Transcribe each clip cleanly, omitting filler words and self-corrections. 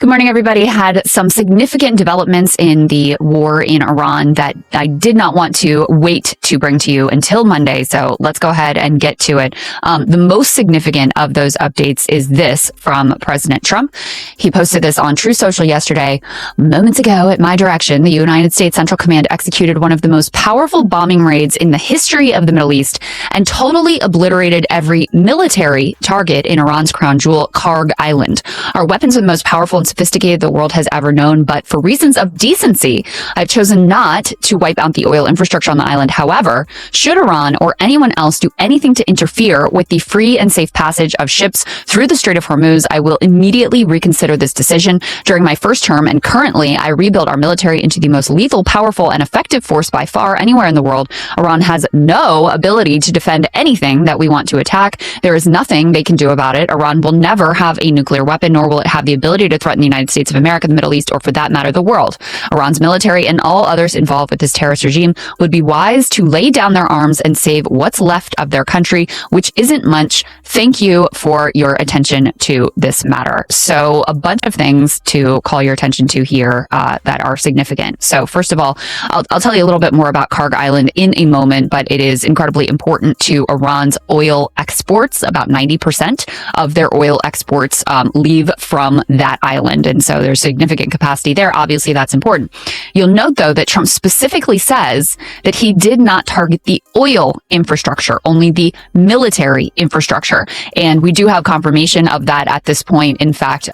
Good morning, everybody. Had some significant developments in the war in Iran that I did not want to wait to bring to you until Monday. So let's go ahead and get to it. The most significant of those updates is this from President Trump. He posted this on True Social yesterday. Moments ago, at my direction, the United States Central Command executed one of the most powerful bombing raids in the history of the Middle East and totally obliterated every military target in Iran's crown jewel, Karg Island. Our weapons are the most powerful and sophisticated the world has ever known, but for reasons of decency, I've chosen not to wipe out the oil infrastructure on the island. However, should Iran or anyone else do anything to interfere with the free and safe passage of ships through the Strait of Hormuz, I will immediately reconsider this decision. During my first term and currently, I rebuilt our military into the most lethal, powerful, and effective force by far anywhere in the world. Iran has no ability to defend anything that we want to attack. There is nothing they can do about it. Iran will never have a nuclear weapon, nor will it have the ability to threaten the United States of America, the Middle East, or for that matter, the world. Iran's military and all others involved with this terrorist regime would be wise to lay down their arms and save what's left of their country, which isn't much. Thank you for your attention to this matter. So a bunch of things to call your attention to here that are significant. So first of all, I'll tell you a little bit more about Karg Island in a moment, but it is incredibly important to Iran's oil exports. About 90% of their oil exports leave from that island. And so there's significant capacity there. Obviously, that's important. You'll note, though, that Trump specifically says that he did not target the oil infrastructure, only the military infrastructure. And we do have confirmation of that at this point. In fact,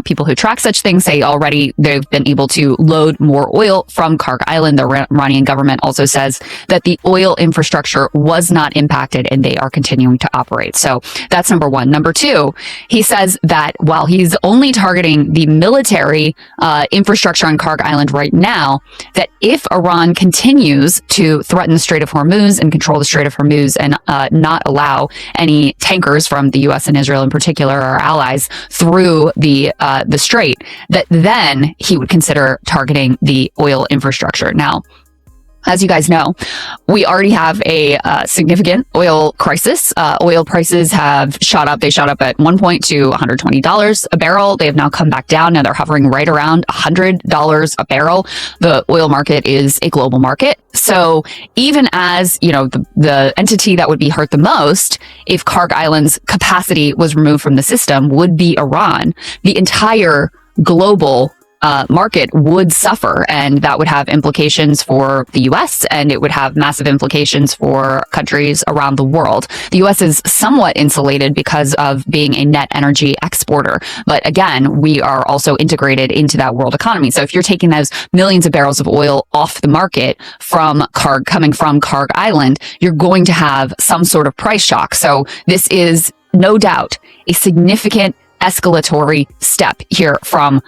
people who track such things say already they've been able to load more oil from Karg Island. The Iranian government also says that the oil infrastructure was not impacted and they are continuing to operate. So that's number one. Number two, he says that while he's only targeting the military infrastructure on Karg Island right now, that if Iran continues to threaten the Strait of Hormuz and control the Strait of Hormuz and not allow any tankers from the U.S. and Israel in particular, our allies, through the strait, that then he would consider targeting the oil infrastructure. Now, as you guys know, we already have a significant oil crisis. Oil prices have shot up. They shot up at one point to $120 a barrel. They have now come back down. Now they're hovering right around $100 a barrel. The oil market is a global market. So even as, the entity that would be hurt the most if Karg Island's capacity was removed from the system would be Iran, the entire global market would suffer, and that would have implications for the U.S. and it would have massive implications for countries around the world. The U.S. is somewhat insulated because of being a net energy exporter, but again, we are also integrated into that world economy. So if you're taking those millions of barrels of oil off the market coming from Karg Island, you're going to have some sort of price shock. So this is no doubt a significant escalatory step here from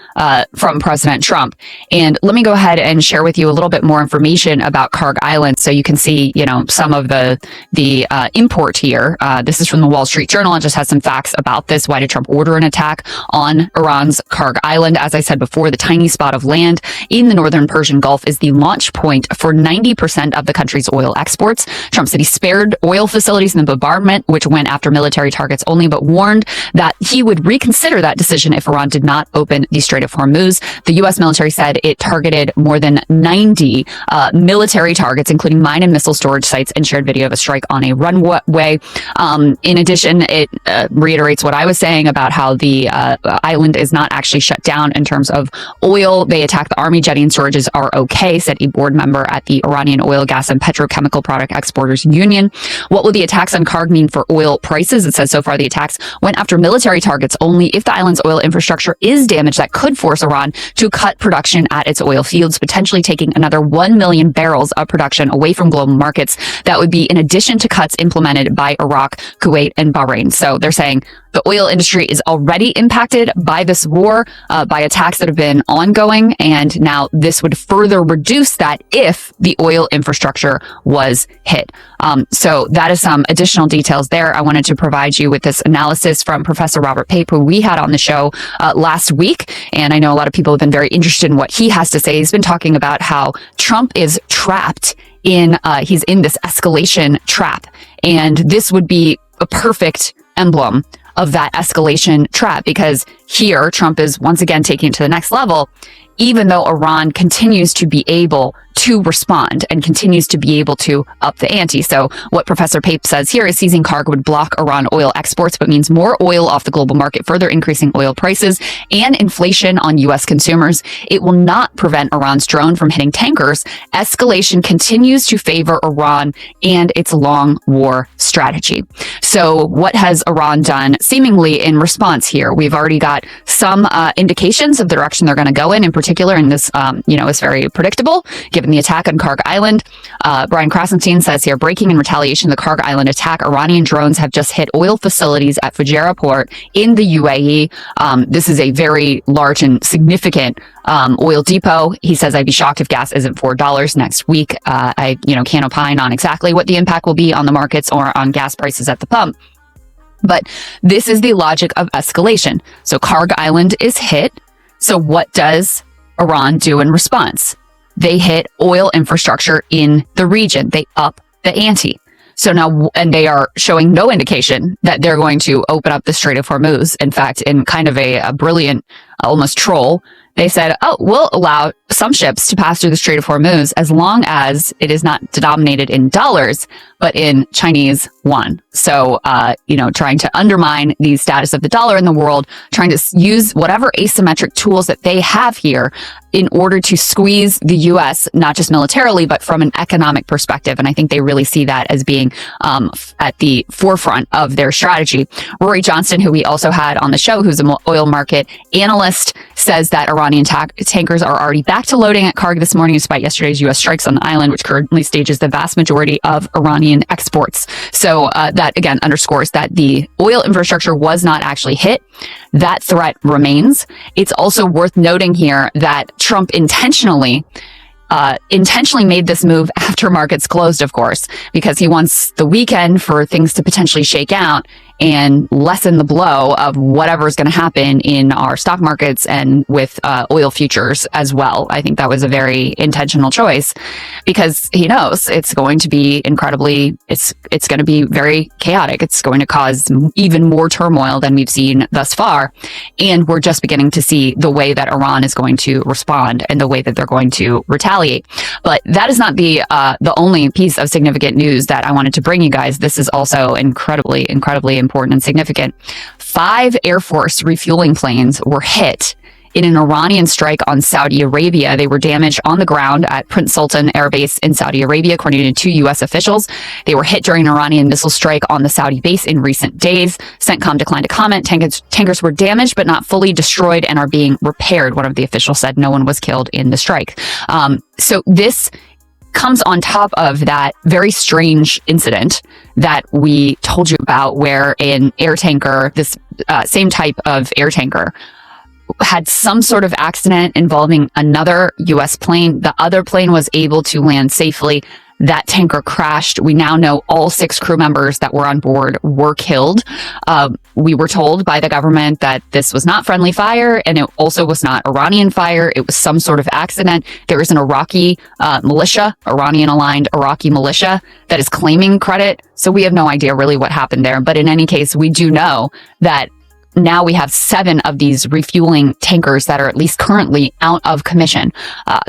President Trump. And let me go ahead and share with you a little bit more information about Karg Island so you can see, some of the import here. This is from the Wall Street Journal. It just has some facts about this. Why did Trump order an attack on Iran's Karg Island? As I said before, the tiny spot of land in the northern Persian Gulf is the launch point for 90% of the country's oil exports. Trump said he spared oil facilities in the bombardment, which went after military targets only, but warned that he would reconsider that decision if Iran did not open the Strait of Hormuz. The U.S. military said it targeted more than 90 military targets, including mine and missile storage sites, and shared video of a strike on a runway. In addition, it reiterates what I was saying about how the island is not actually shut down in terms of oil. They attacked the army. Jetty and storages are okay, said a board member at the Iranian Oil, Gas, and Petrochemical Product Exporters Union. What will the attacks on Karg mean for oil prices? It says so far the attacks went after military targets only. If the island's oil infrastructure is damaged, that could force Iran to cut production at its oil fields, potentially taking another 1 million barrels of production away from global markets. That would be in addition to cuts implemented by Iraq, Kuwait, and Bahrain. So they're saying the oil industry is already impacted by this war, by attacks that have been ongoing, and now this would further reduce that if the oil infrastructure was hit. So that is some additional details there. I wanted to provide you with this analysis from Professor Robert Pape, who we had on the show last week, and I know a lot of people have been very interested in what he has to say. He's been talking about how Trump is trapped he's in this escalation trap, and this would be a perfect emblem of that escalation trap, because here Trump is once again taking it to the next level, even though Iran continues to be able to respond and continues to be able to up the ante. So what Professor Pape says here is seizing cargo would block Iran oil exports, but means more oil off the global market, further increasing oil prices and inflation on U.S. consumers. It will not prevent Iran's drone from hitting tankers. Escalation continues to favor Iran and its long war strategy. So what has Iran done seemingly in response here? We've already got some indications of the direction they're going to go in particular, and this, is very predictable given the attack on Karg Island. Brian Krasenstein says here, breaking in retaliation to the Karg Island attack, Iranian drones have just hit oil facilities at Fujairah port in the UAE. This is a very large and significant oil depot. He says, I'd be shocked if gas isn't $4 next week. I can't opine on exactly what the impact will be on the markets or on gas prices at the pump. But this is the logic of escalation. So Karg Island is hit. So what does Iran do in response? They hit oil infrastructure in the region. They up the ante. So now, and they are showing no indication that they're going to open up the Strait of Hormuz. In fact, in kind of a brilliant, almost troll, they said, we'll allow some ships to pass through the Strait of Hormuz as long as it is not denominated in dollars, but in Chinese yuan. So, trying to undermine the status of the dollar in the world, trying to use whatever asymmetric tools that they have here in order to squeeze the U.S., not just militarily, but from an economic perspective. And I think they really see that as being at the forefront of their strategy. Rory Johnston, who we also had on the show, who's an oil market analyst, says that Iranian tankers are already back to loading at Karg this morning, despite yesterday's U.S. strikes on the island, which currently stages the vast majority of Iranian exports. So that, again, underscores that the oil infrastructure was not actually hit. That threat remains. It's also worth noting here that Trump intentionally made this move after markets closed, of course, because he wants the weekend for things to potentially shake out and lessen the blow of whatever is going to happen in our stock markets and with oil futures as well. I think that was a very intentional choice because he knows it's going to be it's going to be very chaotic. It's going to cause even more turmoil than we've seen thus far. And we're just beginning to see the way that Iran is going to respond and the way that they're going to retaliate. But that is not the only piece of significant news that I wanted to bring you guys. This is also incredibly important and significant. 5 Air Force refueling planes were hit in an Iranian strike on Saudi Arabia. They were damaged on the ground at Prince Sultan Air Base in Saudi Arabia, according to 2 U.S. officials. They were hit during an Iranian missile strike on the Saudi base in recent days. CENTCOM declined to comment. Tankers were damaged but not fully destroyed and are being repaired. One of the officials said no one was killed in the strike. So this comes on top of that very strange incident that we told you about, where an air tanker, this same type of air tanker, had some sort of accident involving another U.S. plane. The other plane was able to land safely. That tanker crashed. We now know all 6 crew members that were on board were killed. We were told by the government that this was not friendly fire, and it also was not Iranian fire. It was some sort of accident. There is an Iraqi militia, Iranian-aligned Iraqi militia, that is claiming credit. So we have no idea really what happened there. But in any case, we do know that now we have 7 of these refueling tankers that are at least currently out of commission.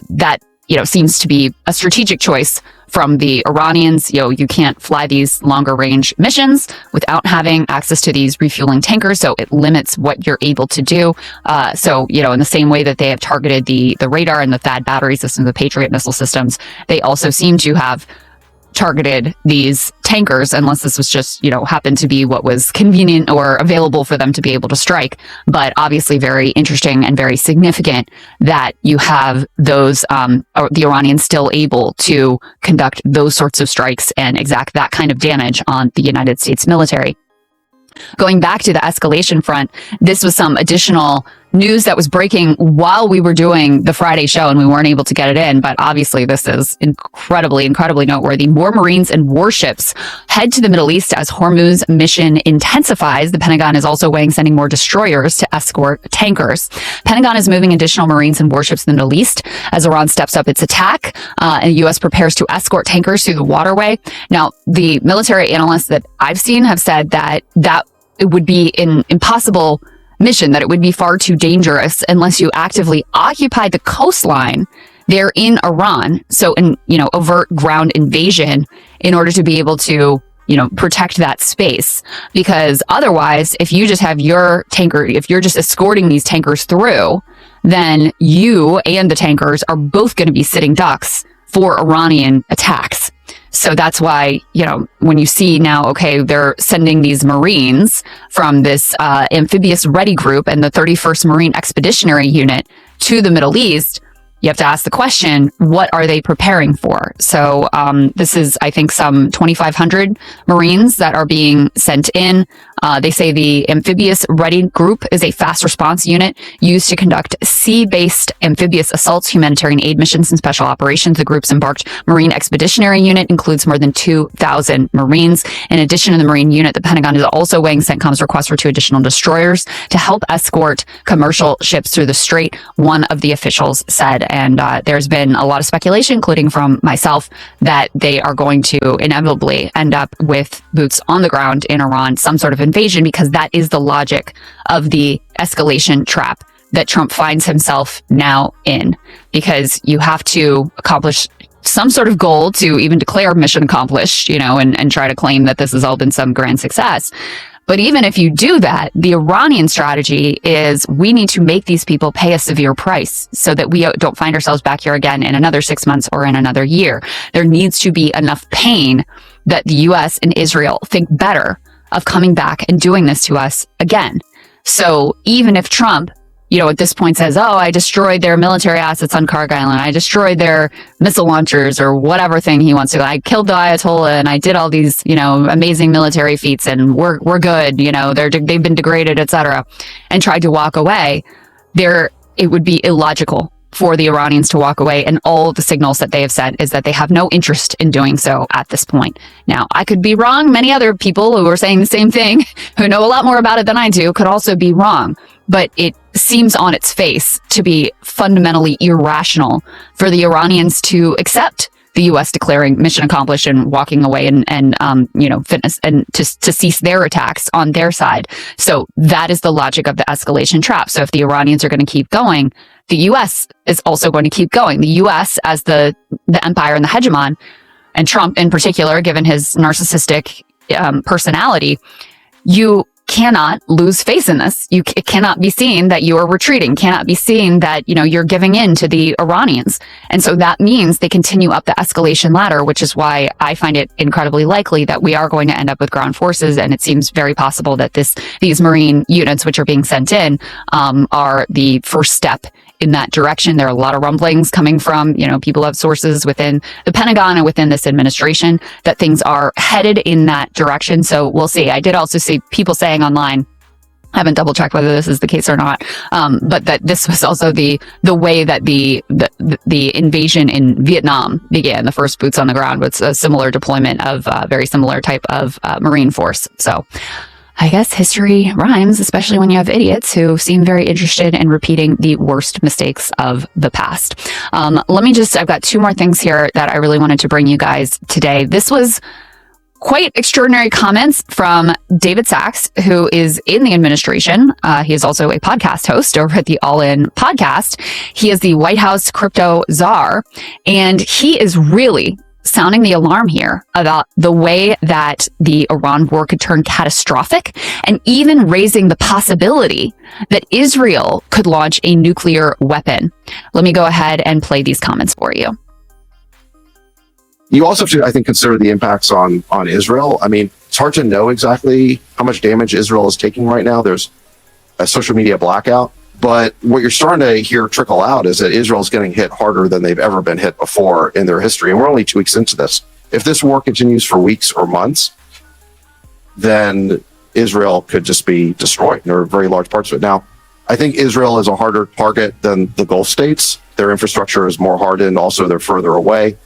That seems to be a strategic choice from the Iranians. You can't fly these longer range missions without having access to these refueling tankers. So it limits what you're able to do. So in the same way that they have targeted the radar and the THAAD battery system, the Patriot missile systems, they also seem to have targeted these tankers, unless this was just, happened to be what was convenient or available for them to be able to strike. But obviously very interesting and very significant that you have those, the Iranians still able to conduct those sorts of strikes and exact that kind of damage on the United States military. Going back to the escalation front, this was some additional news that was breaking while we were doing the Friday show, and we weren't able to get it in, but obviously this is incredibly noteworthy. More Marines and warships head to the Middle East as Hormuz mission intensifies. The Pentagon is also weighing sending more destroyers to escort tankers. Pentagon is moving additional Marines and warships in the Middle East as Iran steps up its attack, and the U.S. prepares to escort tankers through the waterway. Now, the military analysts that I've seen have said that it would be an impossible mission, that it would be far too dangerous unless you actively occupy the coastline there in Iran. So, overt ground invasion in order to be able to, protect that space. Because otherwise, if you just have your tanker, if you're just escorting these tankers through, then you and the tankers are both going to be sitting ducks for Iranian attacks. So that's why, when you see now, okay, they're sending these Marines from this amphibious ready group and the 31st Marine Expeditionary Unit to the Middle East, you have to ask the question, what are they preparing for? So this is, I think, some 2,500 Marines that are being sent in. They say the Amphibious Ready Group is a fast response unit used to conduct sea-based amphibious assaults, humanitarian aid missions, and special operations. The group's embarked Marine Expeditionary Unit includes more than 2,000 Marines. In addition to the Marine unit, the Pentagon is also weighing CENTCOM's request for 2 additional destroyers to help escort commercial ships through the strait, one of the officials said. And there's been a lot of speculation, including from myself, that they are going to inevitably end up with boots on the ground in Iran, some sort of invasion, because that is the logic of the escalation trap that Trump finds himself now in. Because you have to accomplish some sort of goal to even declare mission accomplished, and try to claim that this has all been some grand success. But even if you do that, the Iranian strategy is we need to make these people pay a severe price so that we don't find ourselves back here again in another 6 months or in another year. There needs to be enough pain that the US and Israel think better of coming back and doing this to us again. So even if Trump, at this point says, oh, I destroyed their military assets on Karg Island, I destroyed their missile launchers or whatever thing he wants to, I killed the Ayatollah and I did all these, amazing military feats and we're good, they've been degraded, etc., and tried to walk away, it would be illogical for the Iranians to walk away. And all the signals that they have sent is that they have no interest in doing so at this point. Now, I could be wrong. Many other people who are saying the same thing, who know a lot more about it than I do, could also be wrong. But it seems on its face to be fundamentally irrational for the Iranians to accept the U.S. declaring mission accomplished and walking away and fitness and to cease their attacks on their side. So that is the logic of the escalation trap. So if the Iranians are going to keep going, the U.S. is also going to keep going. The U.S. as the empire and the hegemon, and Trump in particular, given his narcissistic personality, you cannot lose face in this. It cannot be seen that you are retreating, cannot be seen that, you're giving in to the Iranians. And so that means they continue up the escalation ladder, which is why I find it incredibly likely that we are going to end up with ground forces. And it seems very possible that these Marine units, which are being sent in, are the first step in that direction. There are a lot of rumblings coming from, people have sources within the Pentagon and within this administration that things are headed in that direction. So we'll see. I did also see people saying online, I haven't double checked whether this is the case or not, but that this was also the way that the invasion in Vietnam began. The first boots on the ground was a similar deployment of very similar type of Marine force. So I guess history rhymes, especially when you have idiots who seem very interested in repeating the worst mistakes of the past. I've got 2 more things here that I really wanted to bring you guys today. This was quite extraordinary comments from David Sachs, who is in the administration. He is also a podcast host over at the All In podcast. He is the White House crypto czar, and he is really sounding the alarm here about the way that the Iran war could turn catastrophic, and even raising the possibility that Israel could launch a nuclear weapon. Let me go ahead and play these comments for you. You also have to, I think, consider the impacts on Israel. I mean, it's hard to know exactly how much damage Israel is taking right now. There's a social media blackout. But what you're starting to hear trickle out is that Israel's getting hit harder than they've ever been hit before in their history. And we're only 2 weeks into this. If this war continues for weeks or months, then Israel could just be destroyed. There are very large parts of it. Now, I think Israel is a harder target than the Gulf states. Their infrastructure is more hardened. Also, they're further away.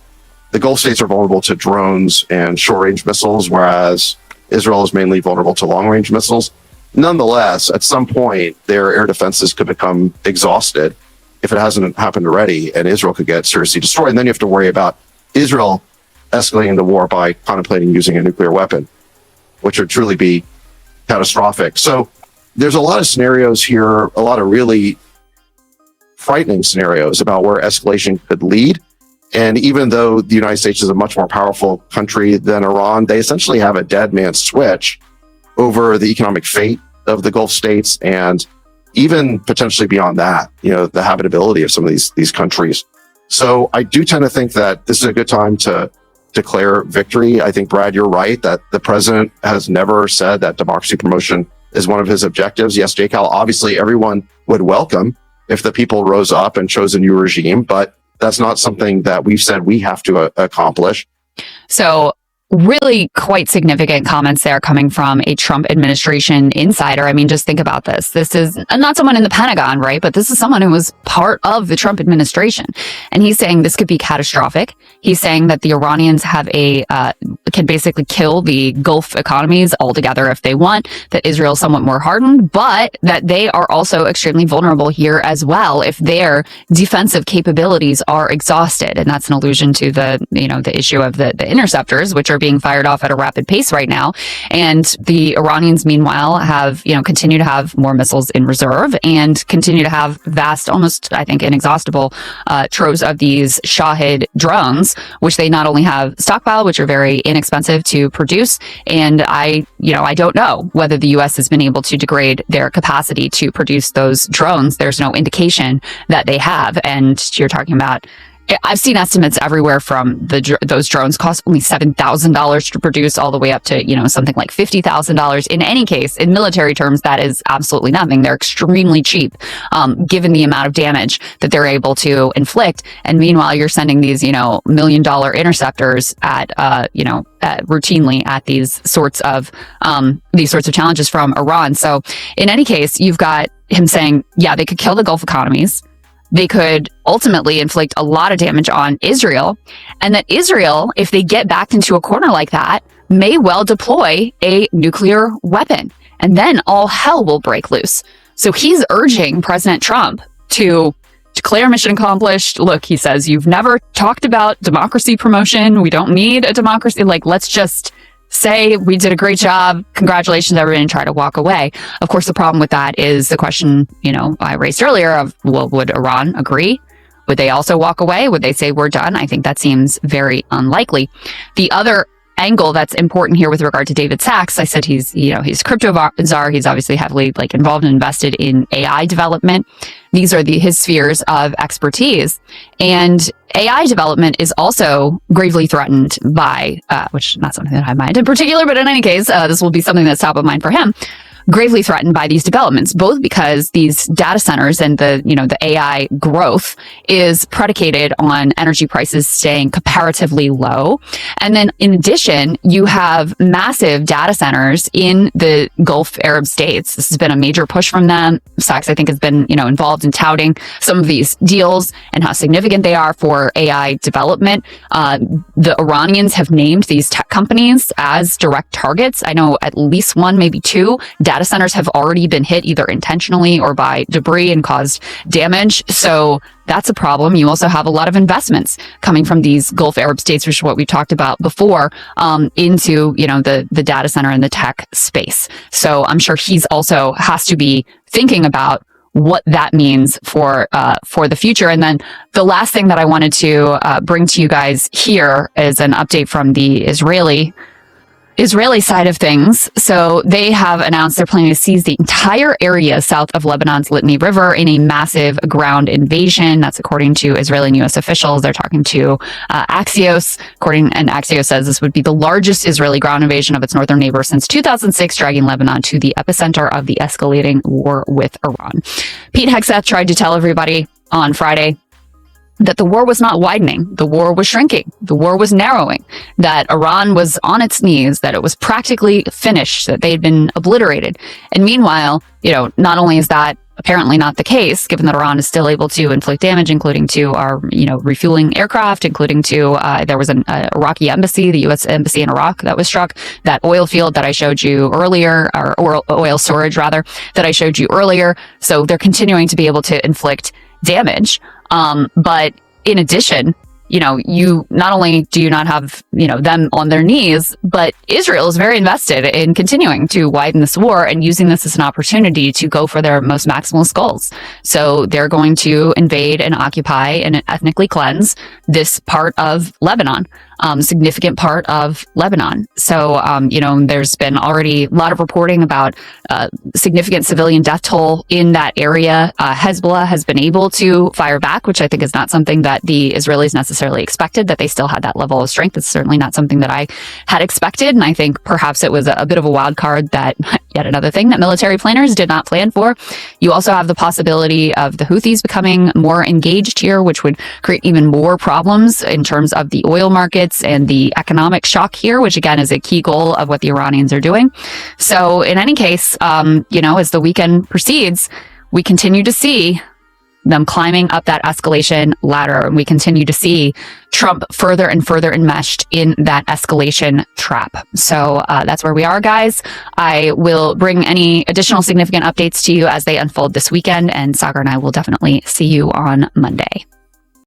The Gulf states are vulnerable to drones and short-range missiles, whereas Israel is mainly vulnerable to long-range missiles. Nonetheless, at some point, their air defenses could become exhausted if it hasn't happened already, and Israel could get seriously destroyed. And then you have to worry about Israel escalating the war by contemplating using a nuclear weapon, which would truly be catastrophic. So there's a lot of scenarios here, a lot of really frightening scenarios about where escalation could lead. And even though the United States is a much more powerful country than Iran, they essentially have a dead man's switch over the economic fate of the Gulf states, and even potentially beyond that, the habitability of some of these countries. So I do tend to think that this is a good time to declare victory. I think, Brad, you're right that the president has never said that democracy promotion is one of his objectives. Yes, JCal, obviously everyone would welcome if the people rose up and chose a new regime, but that's not something that we've said we have to accomplish. So really quite significant comments there coming from a Trump administration insider. I mean, just think about this. This is not someone in the Pentagon, right? But this is someone who was part of the Trump administration. And he's saying this could be catastrophic. He's saying that the Iranians have can basically kill the Gulf economies altogether if they want, that Israel is somewhat more hardened, but that they are also extremely vulnerable here as well if their defensive capabilities are exhausted. And that's an allusion to the issue of the interceptors, which are being fired off at a rapid pace right now. And the Iranians, meanwhile, have, continue to have more missiles in reserve and continue to have vast, almost, I think, inexhaustible troves of these Shahid drones, which they not only have stockpiled, which are very inexpensive to produce. And I don't know whether the U.S. has been able to degrade their capacity to produce those drones. There's no indication that they have. And you're talking about, I've seen estimates everywhere from those drones cost only $7,000 to produce all the way up to, something like $50,000. In any case, in military terms, that is absolutely nothing. They're extremely cheap, given the amount of damage that they're able to inflict. And meanwhile, you're sending these, $1 million interceptors at, routinely at these sorts of challenges from Iran. So in any case, you've got him saying, yeah, they could kill the Gulf economies. They could ultimately inflict a lot of damage on Israel, and that Israel, if they get backed into a corner like that, may well deploy a nuclear weapon, and then all hell will break loose. So he's urging President Trump to declare mission accomplished. Look, he says, you've never talked about democracy promotion. We don't need a democracy. Let's just say we did a great job. Congratulations, everybody, and try to walk away. Of course, the problem with that is the question, I raised earlier of, well, would Iran agree? Would they also walk away? Would they say we're done? I think that seems very unlikely. The other angle that's important here with regard to David Sachs, I said he's crypto czar. He's obviously heavily invested and invested in AI development. These are his spheres of expertise. And AI development is also gravely threatened by, which is not something that I mind in particular, but in any case, this will be something that's top of mind for him. Gravely threatened by these developments, both because these data centers and the AI growth is predicated on energy prices staying comparatively low. And then in addition, you have massive data centers in the Gulf Arab states. This has been a major push from them. Sachs, I think, has been, involved in touting some of these deals and how significant they are for AI development. The Iranians have named these tech companies as direct targets. I know at least one, maybe two data centers have already been hit either intentionally or by debris and caused damage. So that's a problem. You also have a lot of investments coming from these Gulf Arab states, which is what we talked about before, into, the data center and the tech space. So I'm sure he's also has to be thinking about what that means for the future. And then the last thing that I wanted to bring to you guys here is an update from the Israeli side of things. So they have announced they're planning to seize the entire area south of Lebanon's Litani River in a massive ground invasion. That's according to Israeli and U.S. officials. They're talking to Axios. And Axios says this would be the largest Israeli ground invasion of its northern neighbor since 2006, dragging Lebanon to the epicenter of the escalating war with Iran. Pete Hegseth tried to tell everybody on Friday that the war was not widening, the war was shrinking, the war was narrowing, that Iran was on its knees, that it was practically finished, that they had been obliterated. And meanwhile, not only is that apparently not the case, given that Iran is still able to inflict damage, including to our, refueling aircraft, including to, there was an Iraqi embassy, the U.S. embassy in Iraq that was struck, that oil field that I showed you earlier, or oil storage rather, that I showed you earlier. So they're continuing to be able to inflict damage. But in addition, you not only do you not have, them on their knees, but Israel is very invested in continuing to widen this war and using this as an opportunity to go for their most maximalist goals. So they're going to invade and occupy and ethnically cleanse this part of Lebanon. Significant part of Lebanon. So, there's been already a lot of reporting about significant civilian death toll in that area. Hezbollah has been able to fire back, which I think is not something that the Israelis necessarily expected, that they still had that level of strength. It's certainly not something that I had expected. And I think perhaps it was a bit of a wild card, that yet another thing that military planners did not plan for. You also have the possibility of the Houthis becoming more engaged here, which would create even more problems in terms of the oil market and the economic shock here, which again is a key goal of what the Iranians are doing. So in any case, as the weekend proceeds, we continue to see them climbing up that escalation ladder. And we continue to see Trump further and further enmeshed in that escalation trap. So that's where we are, guys. I will bring any additional significant updates to you as they unfold this weekend, and Sagar and I will definitely see you on Monday.